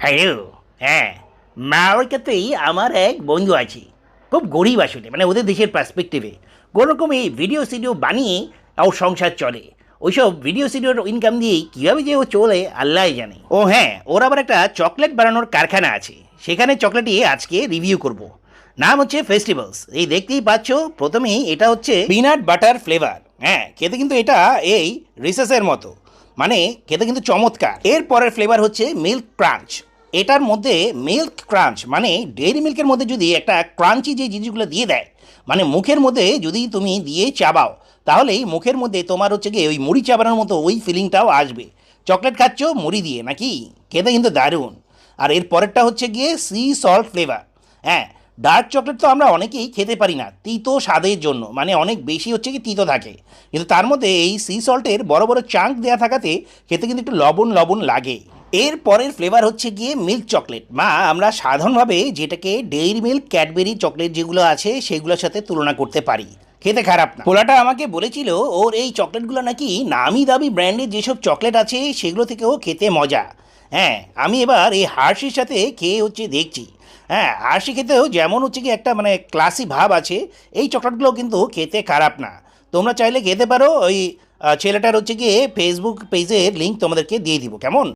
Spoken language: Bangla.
হ্যালো। হ্যাঁ, মাওয়াইকাতেই আমার এক বন্ধু আছে। খুব গরিব আসলে, মানে ওদের দেশের পার্সপেক্টিভে কোনোরকমই ভিডিও সিডিও বানিয়ে ওর সংসার চলে। ওইসব ভিডিও সিডিওর ইনকাম দিয়েই কীভাবে যে ও চলে আল্লাহ জানে। ও হ্যাঁ, ওর আবার একটা চকলেট বানানোর কারখানা আছে, সেখানে চকলেটই আজকে রিভিউ করব। নাম হচ্ছে ফেস্টিভ্যালস। এই দেখতেই পাচ্ছ, প্রথমেই এটা হচ্ছে পিনাট বাটার ফ্লেভার। হ্যাঁ, খেতে কিন্তু এটা এই রিসেসের মতো, মানে খেতে কিন্তু চমৎকার। এর পরের ফ্লেভার হচ্ছে মিল্ক ক্রাঞ্চ। এটার মধ্যে মিল্ক ক্রাঞ্চ মানে ডেইরি মিল্কের মধ্যে যদি একটা ক্রাঞ্চি যে জিনিসগুলো দিয়ে দেয়, মানে মুখের মধ্যে যদি তুমি দিয়ে চাবাও, তাহলেই মুখের মধ্যে তোমার হচ্ছে গিয়ে ওই মুড়ি চাবানোর মতো ওই ফিলিংটাও আসবে। চকলেট খাচ্ছ মুড়ি দিয়ে নাকি, খেতে কিন্তু দারুণ। আর এর পরেরটা হচ্ছে গিয়ে সি সল্ট ফ্লেভার। হ্যাঁ, ডার্ক চকলেট তো আমরা অনেকেই খেতে পারি না তিতো স্বাদের জন্য, মানে অনেক বেশি হচ্ছে কি তিতো থাকে, কিন্তু তার মধ্যে এই সি সল্টের বড় বড় চাঙ্ক দেওয়া থাকাতে খেতে কিন্তু একটু লবণ লবণ লাগে। এর পরের ফ্লেভার হচ্ছে গিয়ে মিল্ক চকলেট, বা আমরা সাধারণভাবে যেটাকে ডেইরি মিল্ক ক্যাডবেরি চকলেট যেগুলো আছে সেগুলোর সাথে তুলনা করতে পারি। খেতে খারাপ না। পোলাটা আমাকে বলেছিল ওর এই চকলেটগুলো নাকি নামি দামি ব্র্যান্ডের যেসব চকলেট আছে সেগুলো থেকেও খেতে মজা। হ্যাঁ, আমি এবার এই হার্শির সাথে খেয়ে হচ্ছে দেখছি। হ্যাঁ, হার্শি খেতেও যেমন হচ্ছে কি একটা মানে ক্লাসি ভাব আছে, এই চকলেটগুলো কিন্তু খেতে খারাপ না। তোমরা চাইলে খেতে পারো। ওই ছেলেটার হচ্ছে গিয়ে ফেসবুক পেজের লিঙ্ক তোমাদেরকে দিয়ে দিব, কেমন?